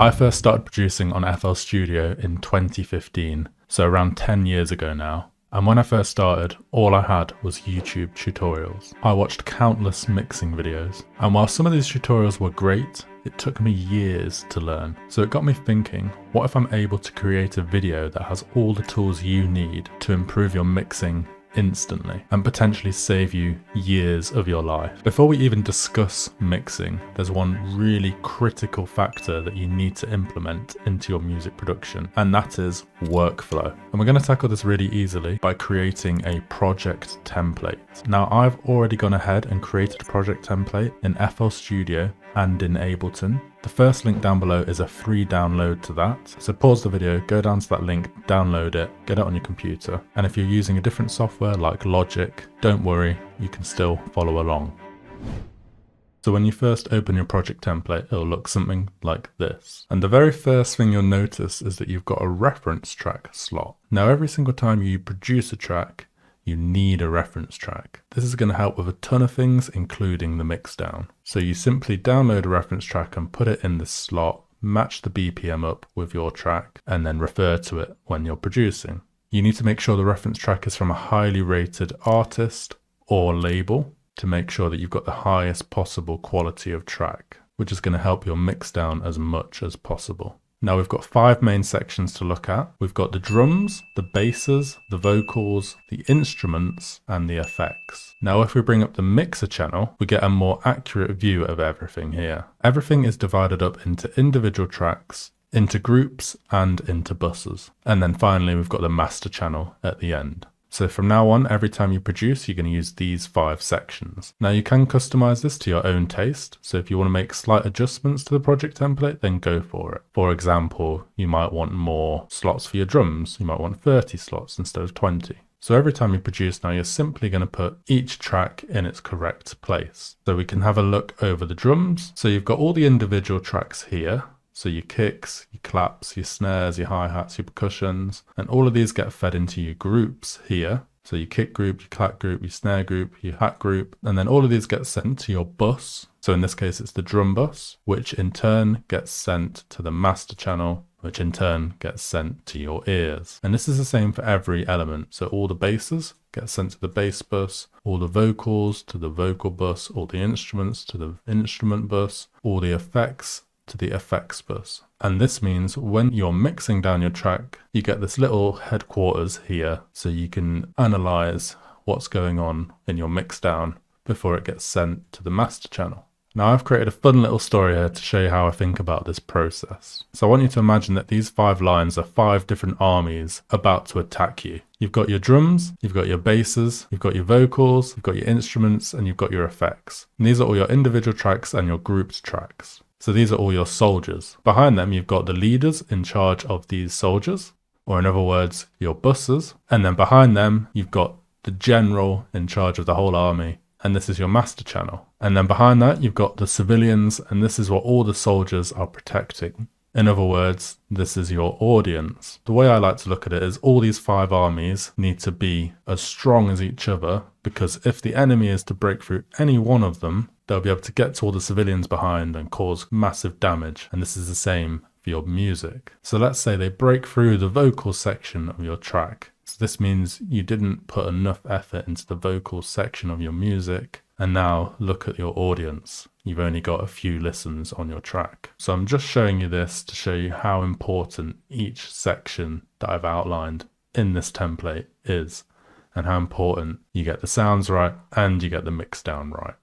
I first started producing on FL Studio in 2015, so around 10 years ago now. And when I first started, all I had was YouTube tutorials. I watched countless mixing videos, and while some of these tutorials were great, it took me years to learn. So it got me thinking, what if I'm able to create a video that has all the tools you need to improve your mixing instantly and potentially save you years of your life? Before we even discuss mixing, there's one really critical factor that you need to implement into your music production, and that is workflow. And we're going to tackle this really easily by creating a project template. Now, I've already gone ahead and created a project template in FL Studio and in Ableton. The first link down below is a free download to that. So pause the video, go down to that link, download it, get it on your computer. And if you're using a different software like Logic, don't worry, you can still follow along. So when you first open your project template, it'll look something like this. And the very first thing you'll notice is that you've got a reference track slot. Now, every single time you produce a track, you need a reference track. This is going to help with a ton of things, including the mixdown. So you simply download a reference track and put it in this slot, match the BPM up with your track, and then refer to it when you're producing. You need to make sure the reference track is from a highly rated artist or label to make sure that you've got the highest possible quality of track, which is going to help your mixdown as much as possible. Now we've got 5 main sections to look at. We've got the drums, the basses, the vocals, the instruments, and the effects. Now if we bring up the mixer channel, we get a more accurate view of everything here. Everything is divided up into individual tracks, into groups, and into buses. And then finally we've got the master channel at the end. So from now on, every time you produce, you're going to use these 5 sections. Now you can customize this to your own taste. So if you want to make slight adjustments to the project template, then go for it. For example, you might want more slots for your drums. You might want 30 slots instead of 20. So every time you produce now, you're simply going to put each track in its correct place. So we can have a look over the drums. So you've got all the individual tracks here. So your kicks, your claps, your snares, your hi-hats, your percussions, and all of these get fed into your groups here. So your kick group, your clap group, your snare group, your hat group, and then all of these get sent to your bus. So in this case, it's the drum bus, which in turn gets sent to the master channel, which in turn gets sent to your ears. And this is the same for every element. So all the basses get sent to the bass bus, all the vocals to the vocal bus, all the instruments to the instrument bus, all the effects to the effects bus. And this means when you're mixing down your track, you get this little headquarters here so you can analyze what's going on in your mix down before it gets sent to the master channel. Now I've created a fun little story here to show you how I think about this process. So I want you to imagine that these 5 lines are 5 different armies about to attack you. You've got your drums, you've got your basses, you've got your vocals, you've got your instruments, and you've got your effects. And these are all your individual tracks and your grouped tracks. So these are all your soldiers. Behind them, you've got the leaders in charge of these soldiers, or in other words, your buses. And then behind them, you've got the general in charge of the whole army. And this is your master channel. And then behind that, you've got the civilians, and this is what all the soldiers are protecting. In other words, this is your audience. The way I like to look at it is all these 5 armies need to be as strong as each other, because if the enemy is to break through any one of them, they'll be able to get to all the civilians behind and cause massive damage. And this is the same for your music. So let's say they break through the vocal section of your track. So this means you didn't put enough effort into the vocal section of your music. And now look at your audience. You've only got a few listens on your track. So I'm just showing you this to show you how important each section that I've outlined in this template is, and how important you get the sounds right and you get the mix down right.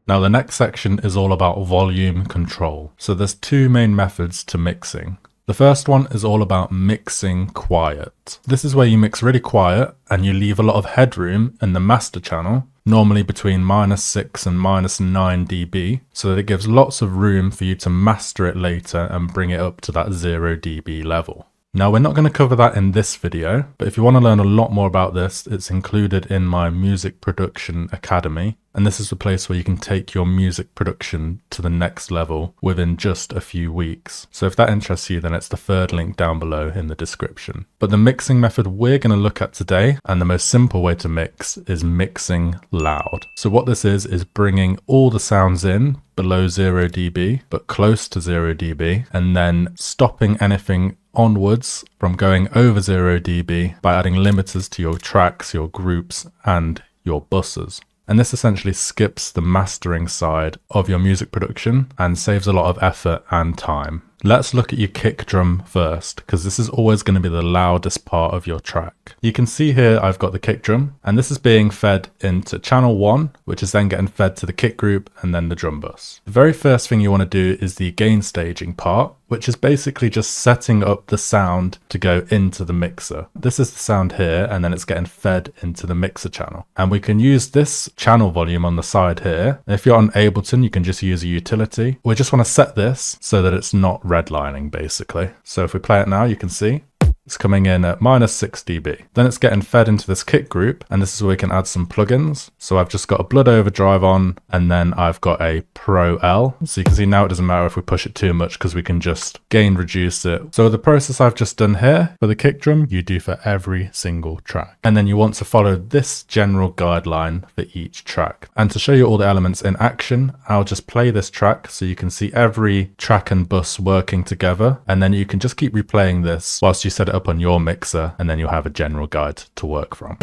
Now the next section is all about volume control. So there's 2 main methods to mixing. The first one is all about mixing quiet. This is where you mix really quiet and you leave a lot of headroom in the master channel, normally between -6 and -9 dB, so that it gives lots of room for you to master it later and bring it up to that 0 dB level. Now we're not going to cover that in this video, but if you want to learn a lot more about this, it's included in my Music Production Academy. And this is the place where you can take your music production to the next level within just a few weeks. So if that interests you, then it's the 3rd link down below in the description. But the mixing method we're going to look at today, and the most simple way to mix, is mixing loud. So what this is bringing all the sounds in below 0 dB, but close to 0 dB, and then stopping anything onwards from going over 0 dB by adding limiters to your tracks, your groups, and your buses. And this essentially skips the mastering side of your music production and saves a lot of effort and time. Let's look at your kick drum first, because this is always going to be the loudest part of your track. You can see here I've got the kick drum, and this is being fed into channel 1, which is then getting fed to the kick group and then the drum bus. The very first thing you want to do is the gain staging part, which is basically just setting up the sound to go into the mixer. This is the sound here, and then it's getting fed into the mixer channel. And we can use this channel volume on the side here. If you're on Ableton, you can just use a utility. We just want to set this so that it's not redlining, basically. So if we play it now, you can see it's coming in at -6 dB. Then it's getting fed into this kick group, and this is where we can add some plugins. So I've just got a Blood Overdrive on, and then I've got a Pro L. So you can see now it doesn't matter if we push it too much because we can just gain reduce it. So the process I've just done here for the kick drum, you do for every single track. And then you want to follow this general guideline for each track. And to show you all the elements in action, I'll just play this track so you can see every track and bus working together. And then you can just keep replaying this whilst you set it up on your mixer, and then you'll have a general guide to work from.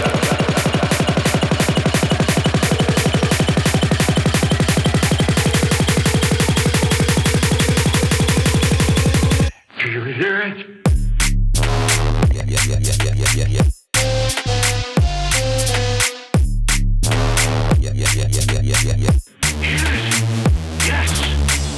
Do you hear it?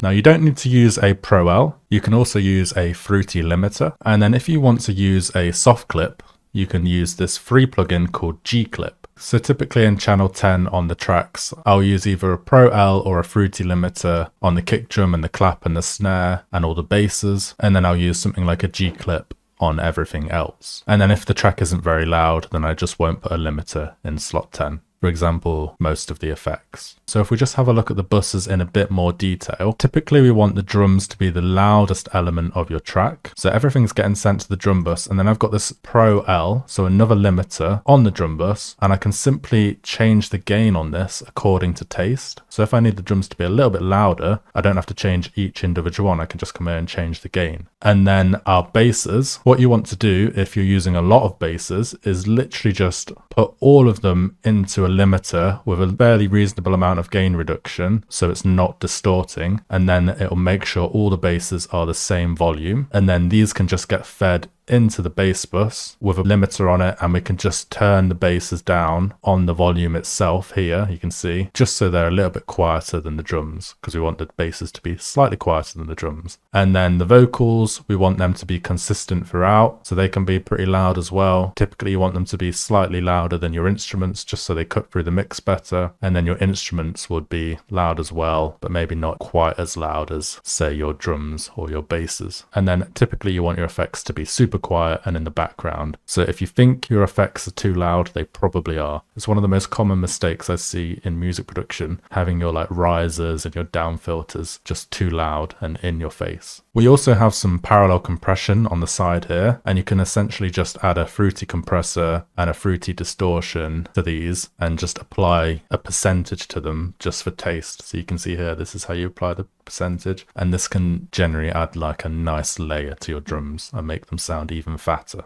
Now you don't need to use a Pro L, you can also use a fruity limiter, and then if you want to use a soft clip, you can use this free plugin called G-Clip. So typically in channel 10 on the tracks, I'll use either a Pro L or a fruity limiter on the kick drum and the clap and the snare and all the basses, and then I'll use something like a G-Clip on everything else. And then if the track isn't very loud, then I just won't put a limiter in slot 10. For example, most of the effects. So if we just have a look at the buses in a bit more detail, typically we want the drums to be the loudest element of your track. So everything's getting sent to the drum bus, and then I've got this Pro L, so another limiter on the drum bus, and I can simply change the gain on this according to taste. So if I need the drums to be a little bit louder, I don't have to change each individual one, I can just come here and change the gain. And then our basses, what you want to do if you're using a lot of basses is literally just put all of them into a limiter with a fairly reasonable amount of gain reduction so it's not distorting, and then it'll make sure all the basses are the same volume, and then these can just get fed into the bass bus with a limiter on it, and we can just turn the basses down on the volume itself here, you can see, just so they're a little bit quieter than the drums, because we want the basses to be slightly quieter than the drums. And then the vocals, we want them to be consistent throughout, so they can be pretty loud as well. Typically you want them to be slightly louder than your instruments, just so they cut through the mix better, and then your instruments would be loud as well, but maybe not quite as loud as, say, your drums or your basses. And then typically you want your effects to be super quiet and in the background. So if you think your effects are too loud, they probably are. It's one of the most common mistakes I see in music production, having your like risers and your down filters just too loud and in your face. We also have some parallel compression on the side here, and you can essentially just add a fruity compressor and a fruity distortion to these and just apply a percentage to them just for taste. So you can see here, this is how you apply the percentage, and this can generally add like a nice layer to your drums and make them sound even fatter.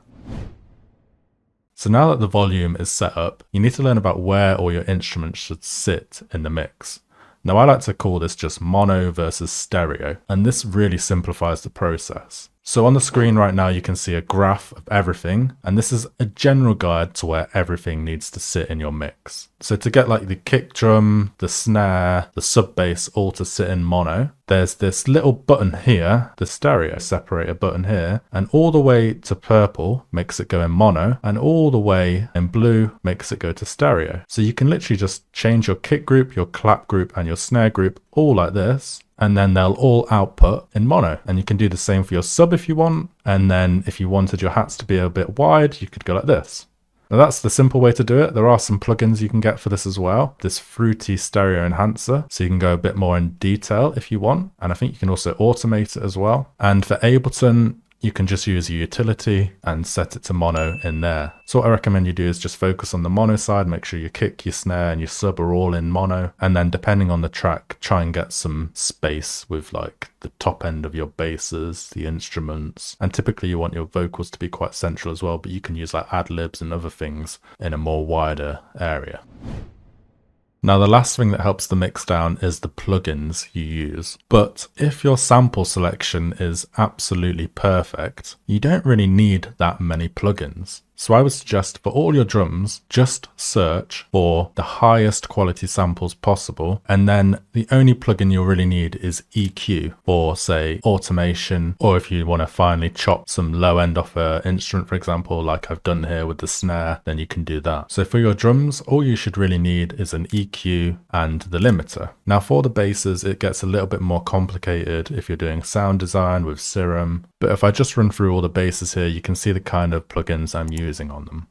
So now that the volume is set up, you need to learn about where all your instruments should sit in the mix. Now I like to call this just mono versus stereo, and this really simplifies the process. So on the screen right now you can see a graph of everything, and this is a general guide to where everything needs to sit in your mix. So to get like the kick drum, the snare, the sub bass all to sit in mono, there's this little button here, the stereo separator button here, and all the way to purple makes it go in mono, and all the way in blue makes it go to stereo. So you can literally just change your kick group, your clap group, and your snare group all like this, and then they'll all output in mono. And you can do the same for your sub if you want, and then if you wanted your hats to be a bit wide, you could go like this. Now that's the simple way to do it. There are some plugins you can get for this as well. This fruity stereo enhancer, so you can go a bit more in detail if you want. And I think you can also automate it as well. And for Ableton, you can just use your utility and set it to mono in there. So what I recommend you do is just focus on the mono side, make sure your kick, your snare and your sub are all in mono, and then depending on the track, try and get some space with like the top end of your basses, the instruments, and typically you want your vocals to be quite central as well, but you can use like ad-libs and other things in a more wider area. Now the last thing that helps the mix down is the plugins you use. But if your sample selection is absolutely perfect, you don't really need that many plugins. So I would suggest for all your drums, just search for the highest quality samples possible. And then the only plugin you'll really need is EQ for, say, automation, or if you want to finally chop some low end off an instrument, for example, like I've done here with the snare, then you can do that. So for your drums, all you should really need is an EQ and the limiter. Now for the basses, it gets a little bit more complicated if you're doing sound design with Serum. But if I just run through all the basses here, you can see the kind of plugins I'm using on them.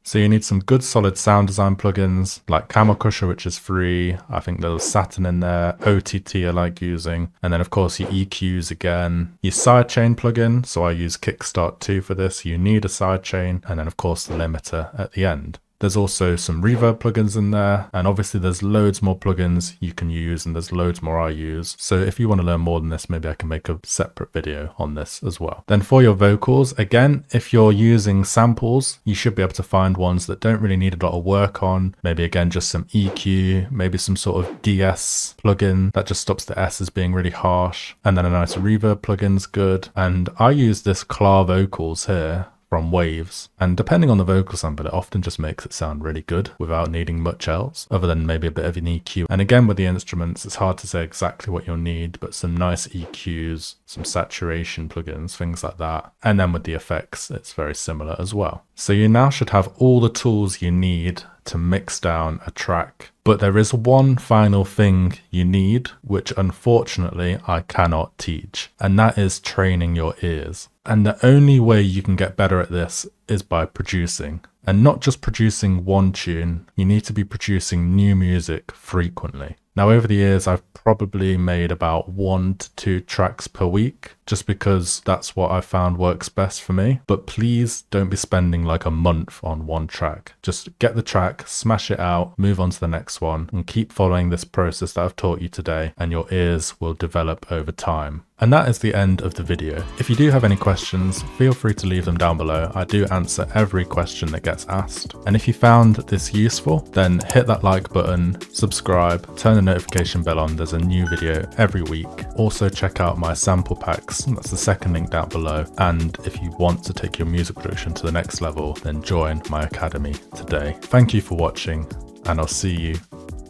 So you need some good solid sound design plugins like Camel Crusher, which is free. I think there's Saturn in there. OTT I like using. And then of course your EQs again. Your sidechain plugin, so I use Kickstart 2 for this. You need a sidechain. And then of course the limiter at the end. There's also some reverb plugins in there, and obviously there's loads more plugins you can use and there's loads more I use. So if you want to learn more than this, maybe I can make a separate video on this as well. Then for your vocals, again, if you're using samples, you should be able to find ones that don't really need a lot of work on. Maybe again, just some EQ, maybe some sort of DS plugin that just stops the S's being really harsh. And then a nice reverb plugin's good. And I use this Klar vocals here from Waves, and depending on the vocal sample, it often just makes it sound really good without needing much else other than maybe a bit of an EQ. And again, with the instruments, it's hard to say exactly what you'll need, but some nice EQs, some saturation plugins, things like that. And then with the effects, it's very similar as well. So you now should have all the tools you need to mix down a track. But there is one final thing you need, which unfortunately I cannot teach, and that is training your ears. And the only way you can get better at this is by producing. And not just producing one tune, you need to be producing new music frequently. Now over the years, I've probably made about 1 to 2 tracks per week, just because that's what I found works best for me. But please don't be spending like a month on one track. Just get the track, smash it out, move on to the next one, and keep following this process that I've taught you today, and your ears will develop over time. And that is the end of the video. If you do have any questions, feel free to leave them down below. I do answer every question that gets asked. And if you found this useful, then hit that like button, subscribe, turn the notification bell on. There's a new video every week. Also check out my sample packs. That's the second link down below. And if you want to take your music production to the next level, then join my academy today. Thank you for watching, and I'll see you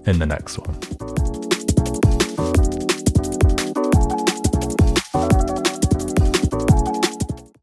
in the next one.